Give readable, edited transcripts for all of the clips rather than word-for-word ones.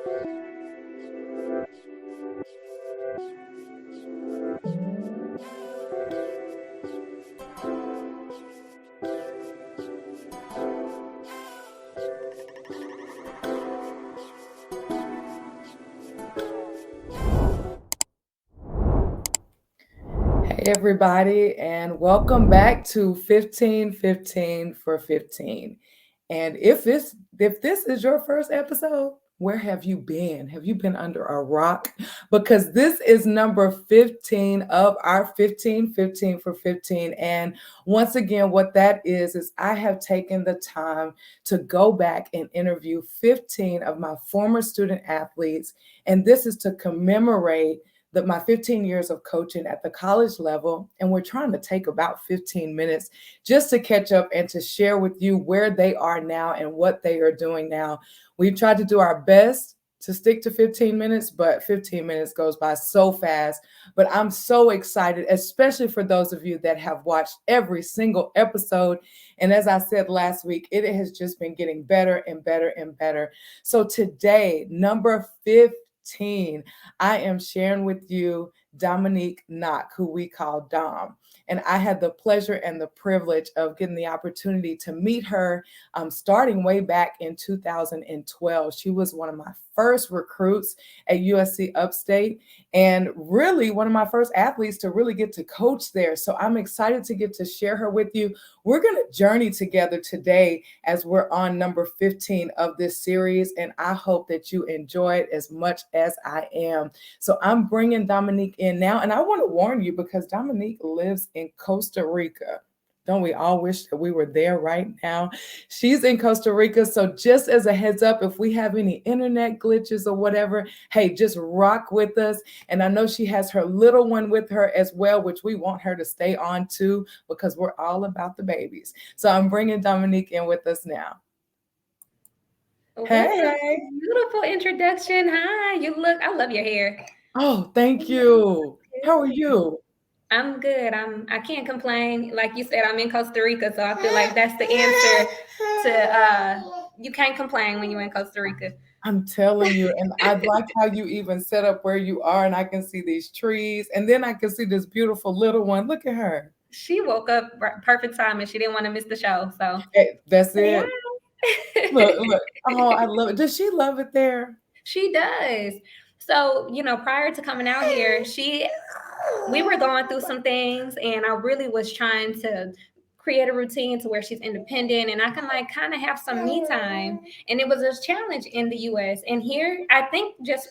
Hey everybody, and welcome back to 15 for 15. And if this is your first episode, where have you been? Have you been under a rock? Because this is number 15 of our 15 for 15. And once again, what that is I have taken the time to go back and interview 15 of my former student athletes. And this is to commemorate my 15 years of coaching at the college level. And we're trying to take about 15 minutes just to catch up and to share with you where they are now and what they are doing now. We've tried to do our best to stick to 15 minutes, but 15 minutes goes by so fast. But I'm so excited, especially for those of you that have watched every single episode. And as I said last week, it has just been getting better and better and better. So today, number 15, I am sharing with you Dominique Nock, who we call Dom. And I had the pleasure and the privilege of getting the opportunity to meet her starting way back in 2012. She was one of my first recruits at USC Upstate and really one of my first athletes to really get to coach there. So I'm excited to get to share her with you. We're going to journey together today as we're on number 15 of this series, and I hope that you enjoy it as much as I am. So I'm bringing Dominique in now, and I want to warn you because Dominique lives in Costa Rica. Don't we all wish that we were there right now? She's in Costa Rica. So just as a heads up, if we have any internet glitches or whatever, hey, just rock with us. And I know she has her little one with her as well, which we want her to stay on too, because we're all about the babies. So I'm bringing Dominique in with us now. Hey. Beautiful introduction. Hi, I love your hair. Oh, thank you. How are you? I'm good. I can't complain. Like you said, I'm in Costa Rica, so I feel like that's the answer to you can't complain when you're in Costa Rica. I'm telling you, and I like how you even set up where you are, and I can see these trees, and then I can see this beautiful little one. Look at her. She woke up perfect time and she didn't want to miss the show. So Hey, that's it. Look, yeah. look. Oh, I love it. Does she love it there? She does. So, prior to coming out here, we were going through some things and I really was trying to create a routine to where she's independent and I can like kind of have some me time. And it was a challenge in the US. And here, I think it's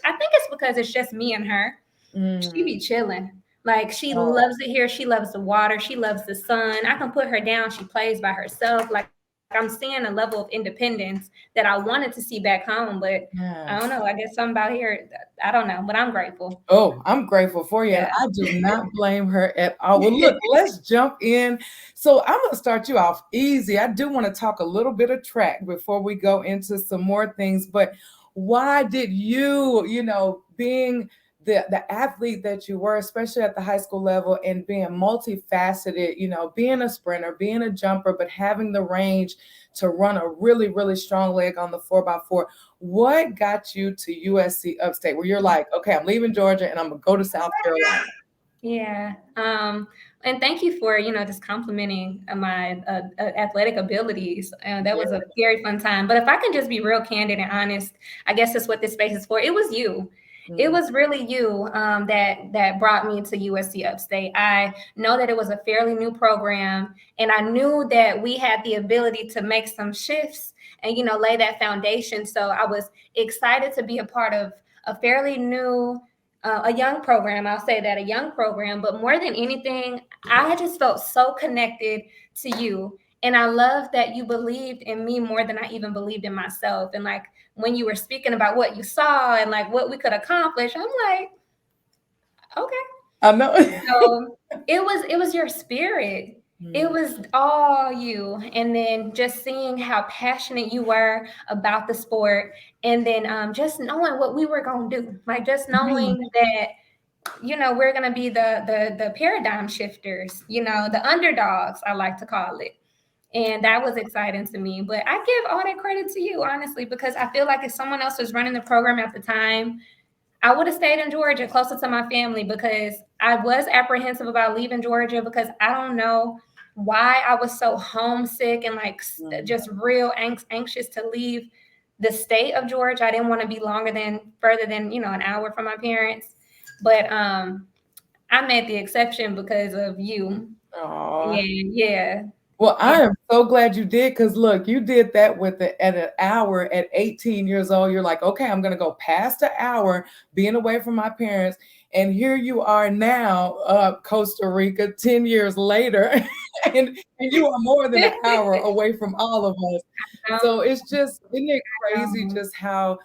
because it's just me and her. She be chilling. Like she Oh, loves it here. She loves the water. She loves the sun. I can put her down. She plays by herself. Like I'm seeing a level of independence that I wanted to see back home, but I don't know. yes. I guess something about here, I don't know, but I'm grateful. Oh, I'm grateful for you, and Yeah. I do not blame her at all. Well, look, let's jump in. So I'm going to start you off easy. I do want to talk a little bit of track before we go into some more things, but why did being the athlete that you were, especially at the high school level, and being multifaceted, being a sprinter, being a jumper, but having the range to run a really, really strong leg on the 4x4, what got you to USC Upstate where you're like, okay, I'm leaving Georgia and I'm gonna go to South Carolina? Yeah. And thank you for, just complimenting my athletic abilities. That Yeah. was a very fun time. But if I can just be real candid and honest, I guess that's what this space is for. It was you. It Mm, was really you that brought me to USC Upstate. I know that it was a fairly new program, and I knew that we had the ability to make some shifts and lay that foundation. So I was excited to be a part of a fairly new a young program. I'll say that, a young program, but more than anything, I just felt so connected to you. And I love that you believed in me more than I even believed in myself. And like when you were speaking about what you saw and like what we could accomplish, I'm like, okay. I know. So it was your spirit. It Mm, was all you. And then just seeing how passionate you were about the sport. And then just knowing what we were gonna do. Like just mm, knowing that we're gonna be the paradigm shifters, the underdogs, I like to call it. And that was exciting to me. But I give all that credit to you, honestly, because I feel like if someone else was running the program at the time, I would have stayed in Georgia closer to my family, because I was apprehensive about leaving Georgia, because I don't know why I was so homesick and like just real anxious to leave the state of Georgia. I didn't want to be further than, an hour from my parents. But I made the exception because of you. Aw. And yeah. Well, Yeah. I am so glad you did, because look, you did that at an hour at 18 years old. You're like, okay, I'm going to go past an hour being away from my parents. And here you are now, Costa Rica, 10 years later, and you are more than an hour away from all of us. So it's just, isn't it crazy just how,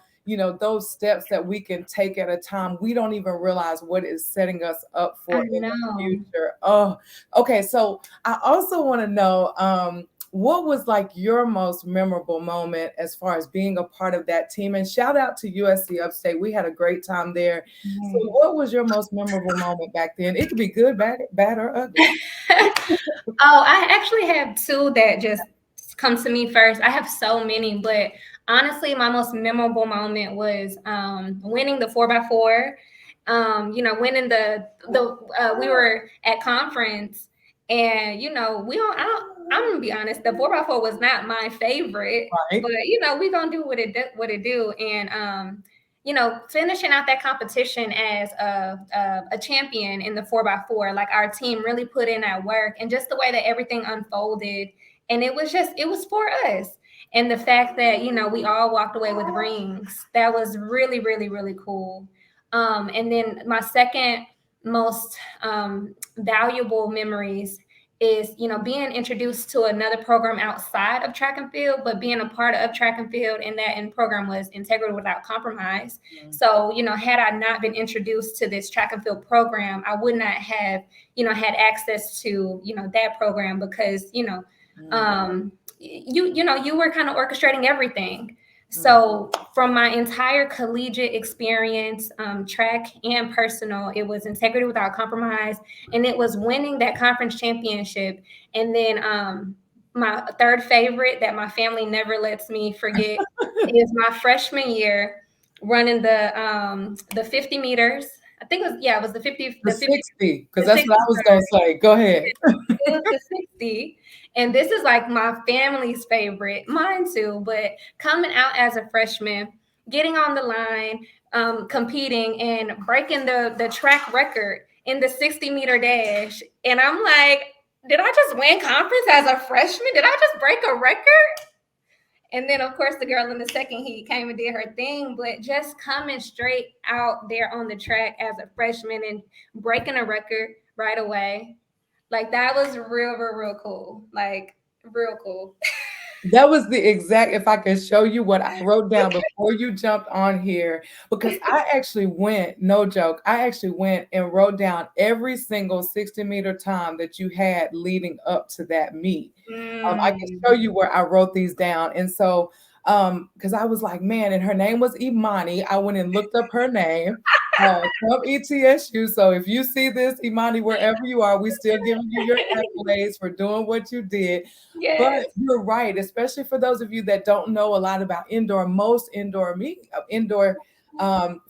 those steps that we can take at a time, we don't even realize what is setting us up for in the future. Oh, okay. So I also want to know, what was like your most memorable moment as far as being a part of that team? And shout out to USC Upstate. We had a great time there. So what was your most memorable moment back then? It could be good, bad or ugly. Oh, I actually have two that just come to me first. I have so many, but honestly, my most memorable moment was winning the 4x4. Winning we were at conference, and I'm gonna be honest, the 4x4 was not my favorite, Right. but we gonna do what it do, and finishing out that competition as a champion in the 4x4, like our team really put in that work, and just the way that everything unfolded, and it was for us. And the fact that we all walked away with rings, that was really, really, really cool. And then my second most valuable memories is being introduced to another program outside of track and field, but being a part of track and field, and that program was Integrity Without Compromise. So had I not been introduced to this track and field program, I would not have had access to that program, because you were kind of orchestrating everything. So from my entire collegiate experience, track and personal, it was Integrity Without Compromise, and it was winning that conference championship. And then my third favorite that my family never lets me forget is my freshman year, running the 50 meters. I think it was the 50, The the 50, 60, because the that's 60. what I was going to say. Go ahead. It was the 60. And this is like my family's favorite, mine too. But coming out as a freshman, getting on the line, competing, and breaking the track record in the 60-meter dash. And I'm like, did I just win conference as a freshman? Did I just break a record? And then, of course, the girl in the second heat came and did her thing. But just coming straight out there on the track as a freshman and breaking a record right away, like that was real, real, real cool. Like real cool. That was the exact, if I could show you what I wrote down before you jumped on here, because I actually went, no joke, I actually went and wrote down every single 60-meter time that you had leading up to that meet. I can show you where I wrote these down. And so, because I was like, man, and her name was Imani. I went and looked up her name. From ETSU. So if you see this, Imani, wherever you are, we still giving you your accolades for doing what you did. Yes. But you're right, especially for those of you that don't know a lot about most indoor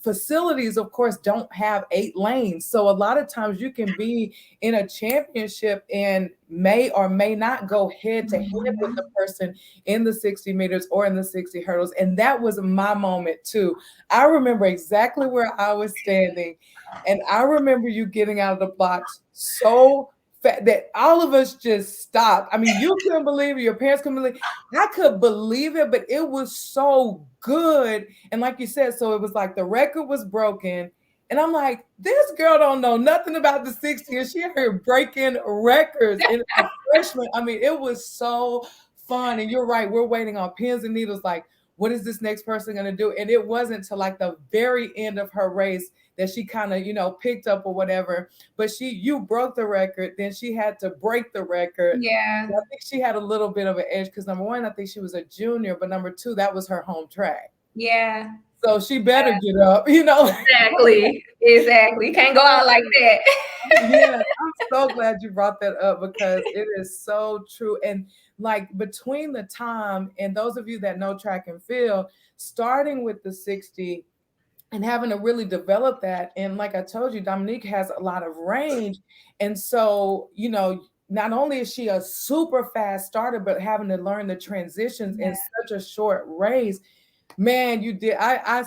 facilities, of course, don't have 8 lanes. So a lot of times you can be in a championship and may or may not go head to head with the person in the 60 meters or in the 60 hurdles. And that was my moment too. I remember exactly where I was standing, and I remember you getting out of the blocks so that all of us just stopped. I mean, you couldn't believe it. Your parents couldn't believe it. I could believe it, but it was so good. And like you said, so it was like the record was broken. And I'm like, this girl don't know nothing about the 60, and she heard breaking records in a freshman. I mean, it was so fun. And you're right, we're waiting on pins and needles, like, what is this next person going to do? And it wasn't till like the very end of her race that she kind of, picked up or whatever. But you broke the record. Then she had to break the record. Yeah. I think she had a little bit of an edge because number one, I think she was a junior, but number two, that was her home track. Yeah. So she better get up, you know. Exactly. Can't go out like that. Yes, I'm so glad you brought that up because it is so true. And like between the time, and those of you that know track and field, starting with the 60 and having to really develop that. And like I told you, Dominique has a lot of range. And so, you know, not only is she a super fast starter, but having to learn the transitions in Yeah. such a short race. Man, you did. I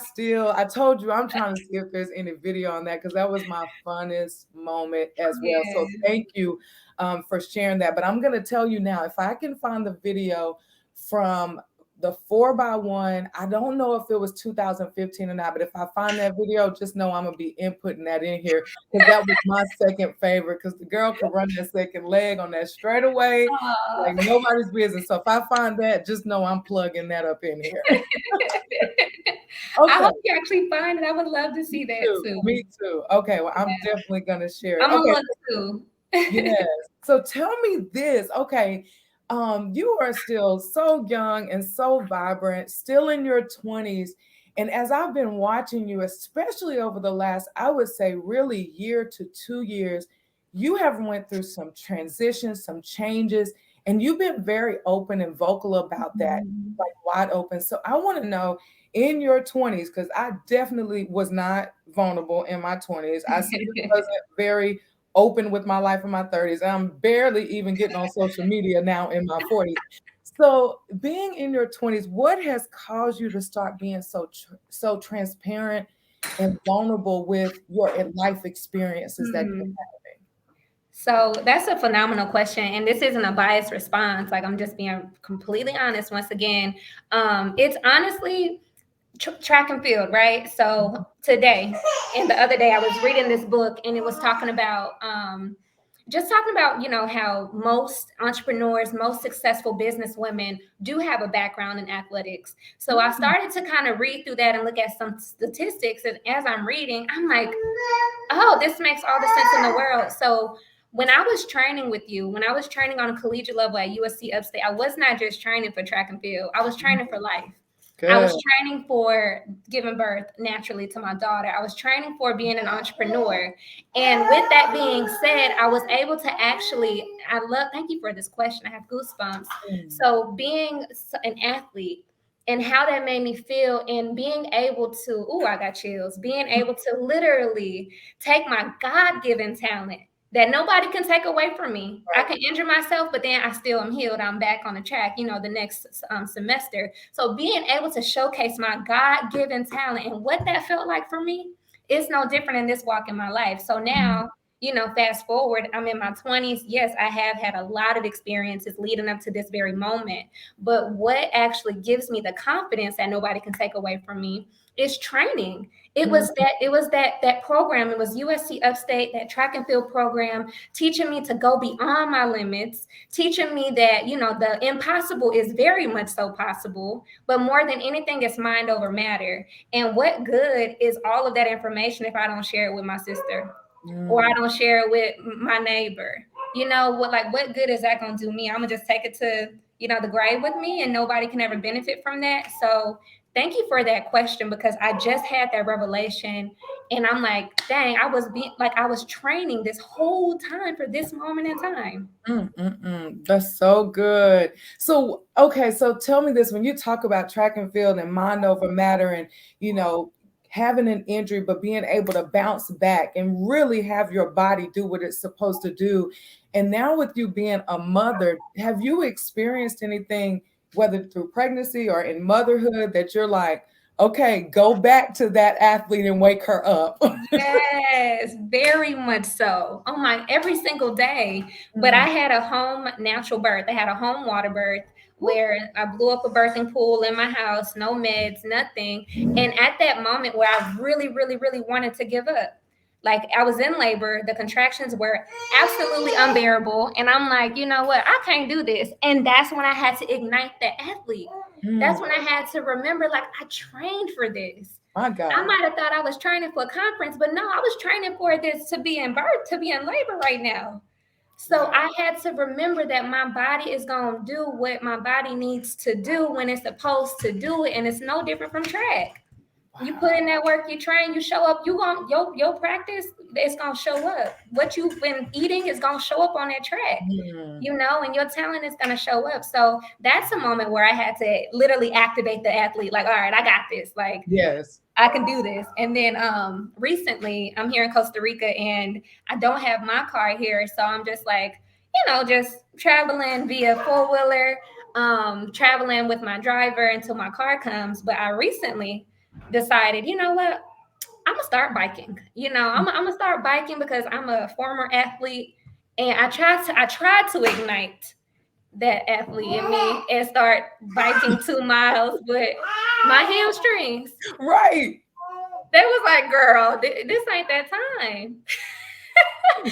told you I'm trying to see if there's any video on that because that was my funnest moment as well. So Yeah. thank you for sharing that. But I'm gonna tell you now, if I can find the video from the 4x1, I don't know if it was 2015 or not, but if I find that video, just know I'm gonna be inputting that in here because that was my second favorite because the girl could run that second leg on that straightaway Aw. like nobody's business. So if I find that, just know I'm plugging that up in here. I Okay, hope you actually find it. I would love to see that too. too. Me too. Okay, well, I'm Yeah. definitely gonna share it. I'm Okay, gonna look too. yes. So tell me this. Okay, you are still so young and so vibrant, still in your 20s. And as I've been watching you, especially over the last, I would say really year to 2 years, you have went through some transitions, some changes, and you've been very open and vocal about that, Mhm. like wide open. So I want to know in your 20s, because I definitely was not vulnerable in my 20s. I still wasn't very open with my life in my 30s. I'm barely even getting on social media now in my 40s. So, being in your 20s, what has caused you to start being so transparent and vulnerable with your life experiences that you're Hmm. So that's a phenomenal question, and this isn't a biased response. Like, I'm just being completely honest. Once again, it's honestly track and field, right? So today and the other day, I was reading this book, and it was talking about just talking about how most entrepreneurs, most successful business women do have a background in athletics. So I having? started to kind of read through that and look at some statistics, and as I'm reading, I'm like, oh, this makes all the sense in the world. So when I was training with you, when I was training on a collegiate level at USC Upstate, I was not just training for track and field. I was training for life. I Good. was training for giving birth naturally to my daughter. I was training for being an entrepreneur. And with that being said, I was able to actually, thank you for this question. I have goosebumps. Mm. So, being an athlete and how that made me feel, and being able to, I got chills, being able to literally take my God given talent that nobody can take away from me. I Right. can injure myself, but then I still am healed. I'm back on the track, the next semester. So being able to showcase my God given talent and what that felt like for me, it's no different in this walk in my life. So Mm. now, fast forward, I'm in my 20s. Yes, I have had a lot of experiences leading up to this very moment. But what actually gives me the confidence that nobody can take away from me is training. It was that program. It was USC Upstate, that track and field program, teaching me to go beyond my limits, teaching me that the impossible is very much so possible, but more than anything, it's mind over matter. And what good is all of that information if I don't share it with my sister, or I Mm. don't share it with my neighbor? What good is that going to do me? I'm gonna just take it to the grave with me, and nobody can ever benefit from that. So thank you for that question, because I just had that revelation, and I'm like, dang, I was training this whole time for this moment in time. That's so good. So, okay, so tell me this, when you talk about track and field and mind over matter and, you know, having an injury, but being able to bounce back and really have your body do what it's supposed to do. And now with you being a mother, have you experienced anything, whether through pregnancy or in motherhood, that you're like, okay, go back to that athlete and wake her up? Yes, very much so. Oh my, every single day. But I Mm. had a home natural birth. I had a home water birth where I blew up a birthing pool in my house, no meds, nothing. And at that moment where I really, really, really wanted to give up, like I was in labor, the contractions were absolutely unbearable. And I'm like, you know what? I can't do this. And that's when I had to ignite the athlete. That's Mm. when I had to remember, like, I trained for this. My I God. might have thought I was training for a conference, but no, I was training for this, to be in birth, to be in labor right now. So Wow. I had to remember that my body is going to do what my body needs to do when it's supposed to do it. And it's no different from track. You put in that work, you train, you show up, your practice, it's gonna show up. What you've been eating is gonna show up on that track, Mm. and your talent is gonna show up. So that's a moment where I had to literally activate the athlete, like, all right, I got this. Like, Yes. I can do this. And then recently I'm here in Costa Rica and I don't have my car here. So I'm just like, just traveling via four-wheeler, traveling with my driver until my car comes. But I recently decided, you know what? I'm gonna start biking. I'm gonna start biking because I'm a former athlete, and I tried to ignite that athlete in me and start biking 2 miles, but my hamstrings, Right. they was like, girl, this ain't that time.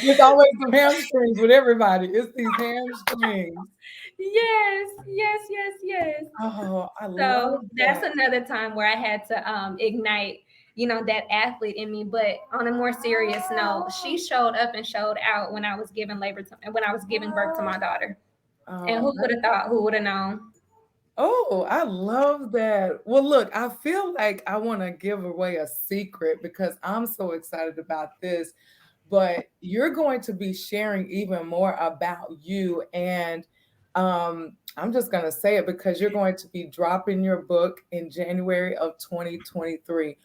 There's always some hamstrings with everybody. It's these hamstrings. Yes, yes, yes, yes. Oh, I love So that's that. another time where I had to ignite, that athlete in me. But on a more serious note, she showed up and showed out when I was when I was giving birth to my daughter. And Oh, who could have thought? Who would have known? oh, I love that. Well, look, I feel like I want to give away a secret because I'm so excited about this, but you're going to be sharing even more about you. And I'm just going to say it because you're going to be dropping your book in January of 2023.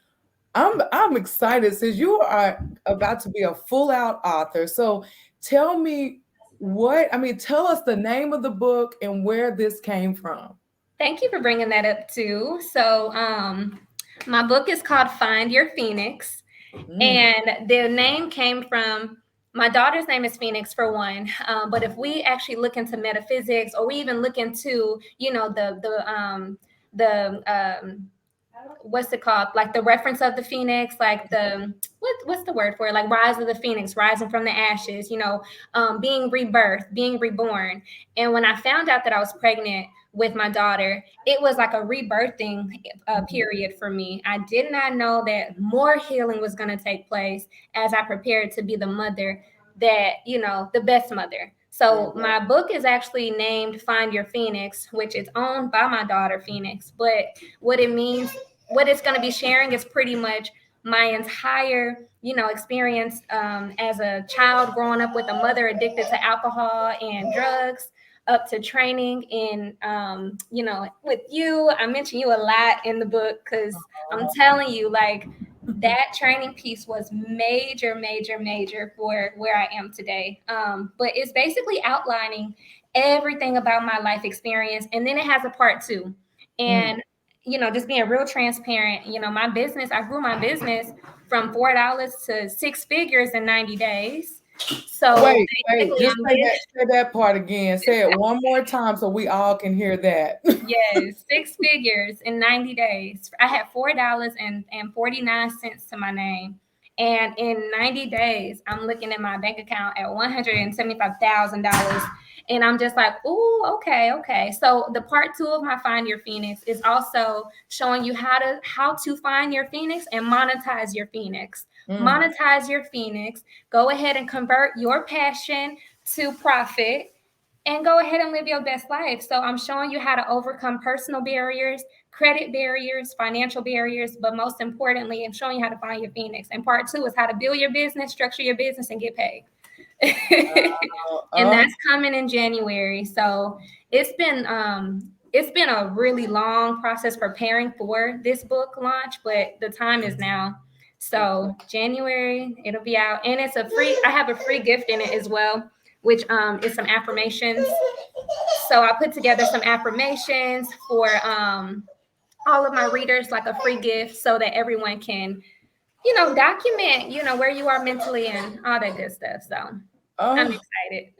I'm excited since you are about to be a full out author. So tell me tell us the name of the book and where this came from. Thank you for bringing that up too. So, my book is called Find Your Phoenix, Mm, and the name came from my daughter's name is Phoenix for one. But if we actually look into metaphysics, or we even look into, the what's it called, like the reference of the phoenix, like what's the word for it, like rise of the phoenix, rising from the ashes, being rebirthed, being reborn. And when I found out that I was pregnant with my daughter, it was like a rebirthing mhm. period for me. I did not know that more healing was going to take place as I prepared to be the mother, that the best mother. So Yeah. my book is actually named Find Your Phoenix, which is owned by my daughter Phoenix. But what it means, what it's going to be sharing, is pretty much my entire experience as a child, growing up with a mother addicted to alcohol and drugs, up to training in with you. I mention you a lot in the book because I'm telling you, like, that training piece was major, major, major for where I am today. But it's basically outlining everything about my life experience. And then it has a part two. Mm. And, just being real transparent, my business, I grew my business from $4 to six figures in 90 days. So Wait, basically, just say that part again. Say it one more time so we all can hear that. yes, six figures in 90 days. I had $4.49 to my name. And in 90 days, I'm looking at my bank account at $175,000. And I'm just like, ooh, okay, okay. So the part two of my Find Your Phoenix is also showing you how to find your Phoenix and monetize your Phoenix. Mm. Monetize your Phoenix. Go ahead and convert your passion to profit and go ahead and live your best life. So I'm showing you how to overcome personal barriers, credit barriers, financial barriers, but most importantly, I'm showing you how to find your Phoenix. And part two is how to build your business, structure your business, and get paid. Wow. And that's coming in January. So it's been a really long process preparing for this book launch, but the time is now. So January, it'll be out, and I have a free gift in it as well, which is some affirmations. So I put together some affirmations for all of my readers, like a free gift, so that everyone can, document, where you are mentally and all that good stuff. So I'm Oh, excited.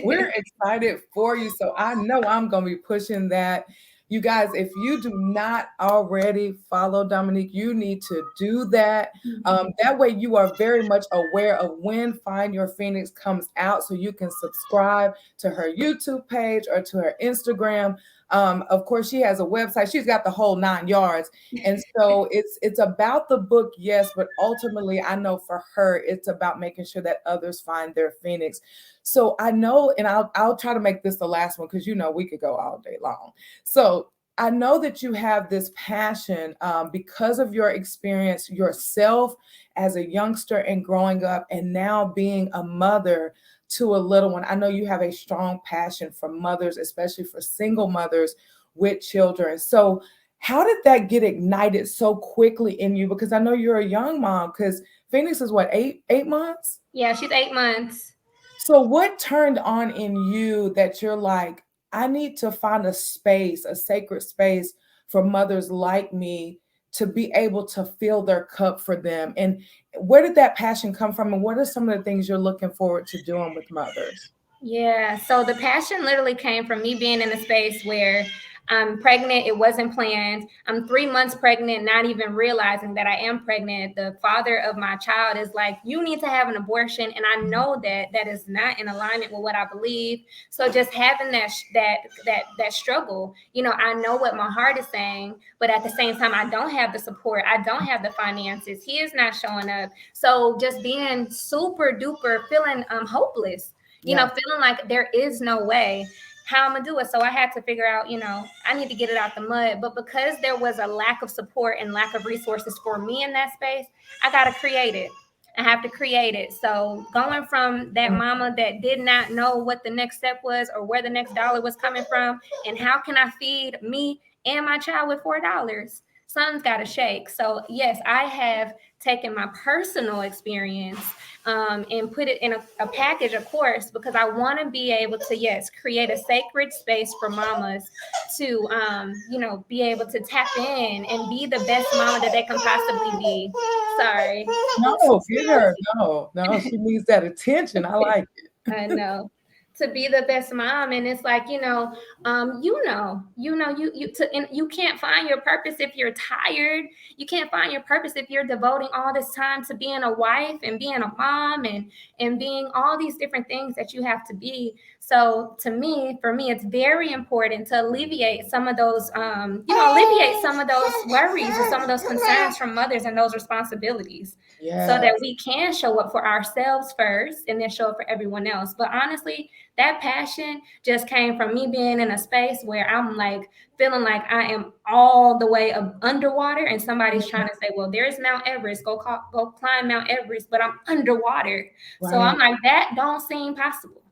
we're excited for you. So I know I'm going to be pushing that. You guys, if you do not already follow Dominique, you need to do that. That way, you are very much aware of when Find Your Phoenix comes out, so you can subscribe to her YouTube page or to her Instagram. Of course, she has a website. She's got the whole 9 yards, and so it's about the book, yes, but ultimately, I know for her, it's about making sure that others find their Phoenix. So I know, and I'll try to make this the last one because we could go all day long. So I know that you have this passion because of your experience yourself as a youngster and growing up, and now being a mother to a little one. I know you have a strong passion for mothers, especially for single mothers with children. So, how did that get ignited so quickly in you? Because I know you're a young mom. Because Phoenix is what, eight months? Yeah, she's 8 months. So, what turned on in you that you're like, I need to find a space, a sacred space for mothers like me to be able to fill their cup for them? And where did that passion come from? And what are some of the things you're looking forward to doing with mothers? Yeah, so the passion literally came from me being in a space where I'm pregnant. It wasn't planned. I'm 3 months pregnant, not even realizing that I am pregnant. The father of my child is like, "You need to have an abortion," and I know that that is not in alignment with what I believe. So just having that struggle, I know what my heart is saying, but at the same time, I don't have the support. I don't have the finances. He is not showing up. So just being super duper feeling hopeless, Yeah. feeling like there is no way how I'm gonna do it. So I had to figure out, I need to get it out the mud. But because there was a lack of support and lack of resources for me in that space, I gotta create it. I have to create it. So going from that Mm. mama that did not know what the next step was or where the next dollar was coming from, and how can I feed me and my child with $4? Something's got to shake. So yes, I have taken my personal experience and put it in a package, of course, because I want to be able to, yes, create a sacred space for mamas to, be able to tap in and be the best mama that they can possibly be. Sorry. No, get her. No, no, she needs that attention. I like it. I know, to be the best mom. And it's like, and you can't find your purpose if you're tired. You can't find your purpose if you're devoting all this time to being a wife and being a mom and being all these different things that you have to be. So for me, it's very important to alleviate some of those, worries and some of those concerns from mothers and those responsibilities, so Yeah. that we can show up for ourselves first and then show up for everyone else. But honestly, that passion just came from me being in a space where I'm like feeling like I am all the way underwater, and somebody's trying to say, well, there's Mount Everest, go climb Mount Everest, but I'm underwater. So Right. I'm like, that don't seem possible.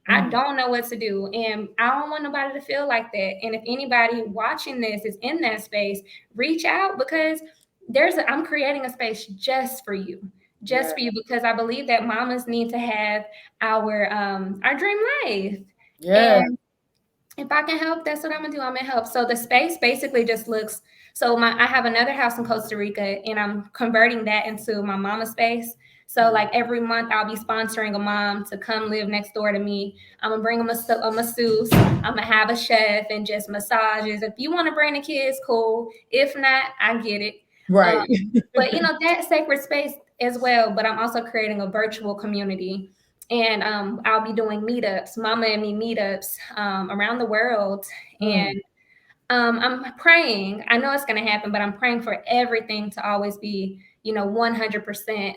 I Mm. don't know what to do. And I don't want nobody to feel like that. And if anybody watching this is in that space, reach out, because I'm creating a space just for you. Just Yeah. for you, because I believe that mamas need to have our dream life. Yeah. And if I can help, that's what I'm gonna do. I'm gonna help. So the space basically just looks, so I have another house in Costa Rica, and I'm converting that into my mama space. So like every month I'll be sponsoring a mom to come live next door to me. I'm gonna bring a masseuse. I'm gonna have a chef and just massages. If you want to bring the kids, cool. If not, I get it. Um, Right. but that sacred space as well. But I'm also creating a virtual community, and I'll be doing meetups, mama and me meetups around the world. Mm. And I'm praying. I know it's going to happen, but I'm praying for everything to always be, 100%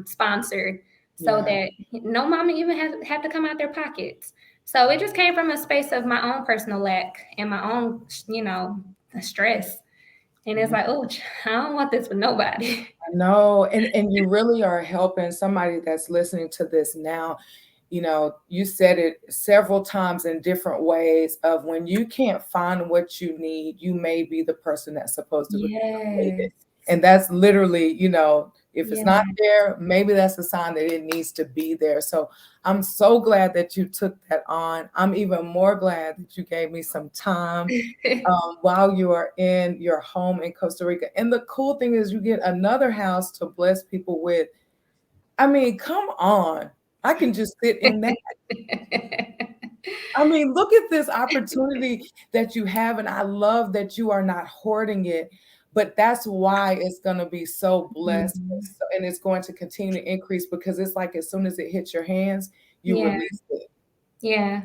sponsored, so Yeah. that no mama even have to come out their pockets. So it just came from a space of my own personal lack and my own, stress. And it's like, oh, I don't want this for nobody. No, and you really are helping somebody that's listening to this now. You said it several times in different ways of when you can't find what you need, you may be the person that's supposed to create Yes. it. And that's literally, if it's Yeah. not there, maybe that's a sign that it needs to be there. So I'm so glad that you took that on. I'm even more glad that you gave me some time while you are in your home in Costa Rica. And the cool thing is you get another house to bless people with. I mean, come on. I can just sit in that. I mean, look at this opportunity that you have, and I love that you are not hoarding it, but that's why it's going to be so blessed, Mhm. and it's going to continue to increase, because it's like as soon as it hits your hands, you Yeah. release it. Yeah.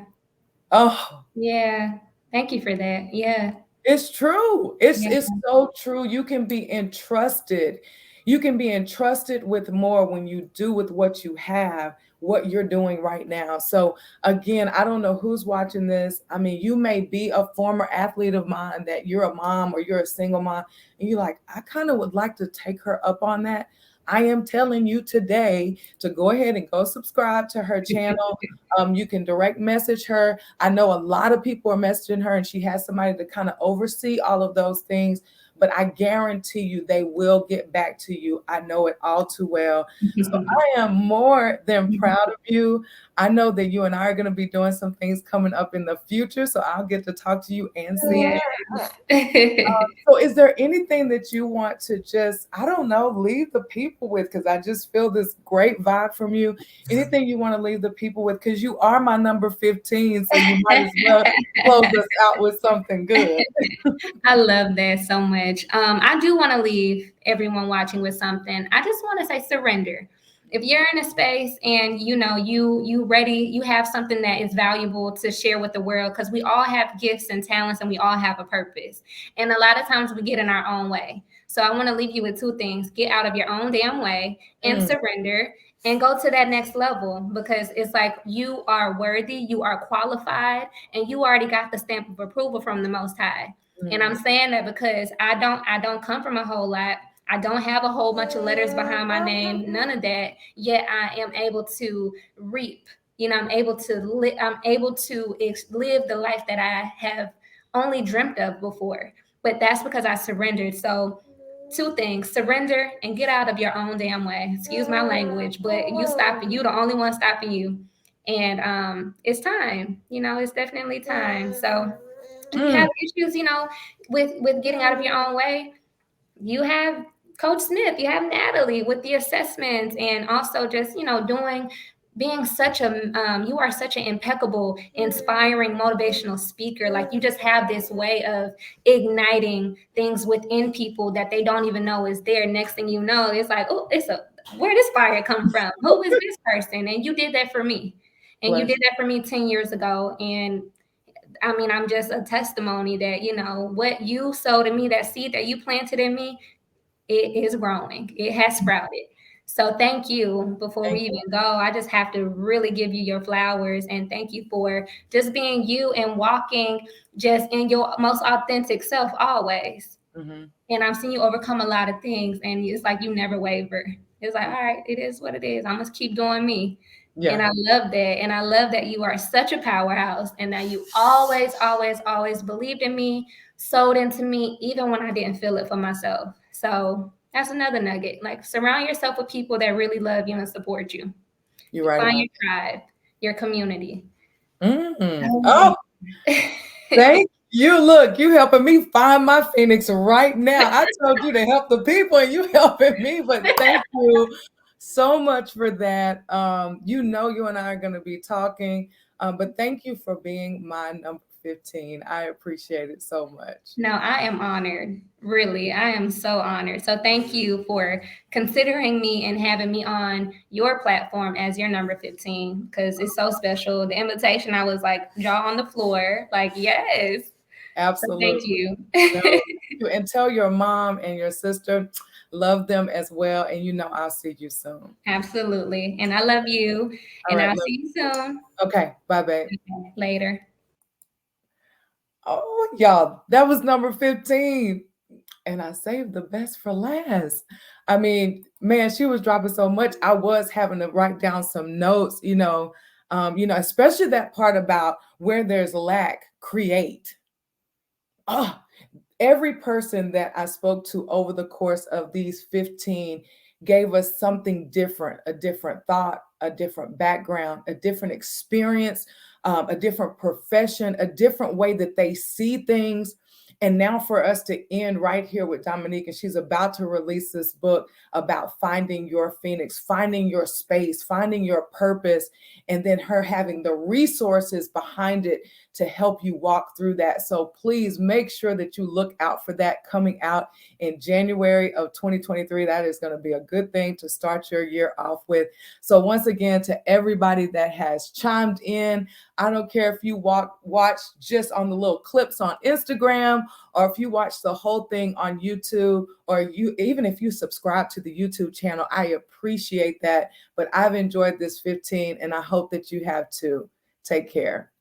Oh, Yeah. Thank you for that. Yeah. it's true. It's Yeah. it's so true. You can be entrusted. You can be entrusted with more when you do with what you have, what you're doing right now. So again, I don't know who's watching this. I mean, you may be a former athlete of mine, that you're a mom or you're a single mom, and you're like, I kind of would like to take her up on that. I am telling you today to go ahead and go subscribe to her channel. You can direct message her. I know a lot of people are messaging her, and she has somebody to kind of oversee all of those things. But I guarantee you they will get back to you. I know it all too well. So I am more than proud of you. I know that you and I are going to be doing some things coming up in the future. So I'll get to talk to you and see you. Yes. So is there anything that you want to just, I don't know, leave the people with? Because I just feel this great vibe from you. Anything you want to leave the people with? Because you are my number 15. So you might as well close us out with something good. I love that so much. I do want to leave everyone watching with something. I just want to say surrender. If you're in a space and you ready, you have something that is valuable to share with the world, because we all have gifts and talents and we all have a purpose. And a lot of times we get in our own way. So I want to leave you with two things: get out of your own damn way and surrender, and go to that next level, because it's like you are worthy, you are qualified, and you already got the stamp of approval from the Most High. And I'm saying that because I don't come from a whole lot. I don't have a whole bunch of letters behind my name, none of that. Yet I am able to reap. I'm able to live the life that I have only dreamt of before. But that's because I surrendered. So two things: surrender and get out of your own damn way. Excuse my language, but you the only one stopping you. And it's time. It's definitely time. So if you have issues, with getting out of your own way, you have Coach Smith, you have Natalie with the assessments, and also just being you are such an impeccable, inspiring, motivational speaker. Like, you just have this way of igniting things within people that they don't even know is there. Next thing you know, it's like, oh, where this fire come from? Who is this person? And you did that for me. And you did that for me 10 years ago. And I mean, I'm just a testimony that, what you sowed in me, that seed that you planted in me, it is growing. It has sprouted. So thank you. Before we even go, I just have to really give you your flowers and thank you for just being you and walking just in your most authentic self always. And I've seen you overcome a lot of things, and it's like you never waver. It's like, all right, it is what it is. I must keep doing me. Yeah. And I love that. And I love that you are such a powerhouse, and that you always, always, always believed in me, sold into me, even when I didn't feel it for myself. So that's another nugget. Like, surround yourself with people that really love you and support you. You're right. Find your tribe, your community. Oh, thank you. Look, you helping me find my Phoenix right now. I told you to help the people, and you helping me. But thank you so much for that. You and I are going to be talking, but thank you for being my number 15. I appreciate it so much. No, I am honored. Really, I am so honored. So thank you for considering me and having me on your platform as your number 15, because it's so special. The invitation, I was like, jaw on the floor, like, yes. Absolutely. So thank you. And tell your mom and your sister, love them as well. And I'll see you soon. Absolutely. And I love you. And I'll see you soon. Okay. Bye, babe. Okay, later. Oh, y'all, that was number 15. And I saved the best for last. I mean, man, she was dropping so much. I was having to write down some notes, especially that part about where there's lack, create. Oh, every person that I spoke to over the course of these 15 gave us something different, a different thought, a different background, a different experience, a different profession, a different way that they see things. And now for us to end right here with Dominique, and she's about to release this book about finding your Phoenix, finding your space, finding your purpose, and then her having the resources behind it to help you walk through that. So please make sure that you look out for that coming out in January of 2023. That is going to be a good thing to start your year off with. So once again, to everybody that has chimed in, I don't care if you watch just on the little clips on Instagram, or if you watch the whole thing on YouTube, or even if you subscribe to the YouTube channel. I appreciate that. But I've enjoyed this 15, and I hope that you have too. Take care.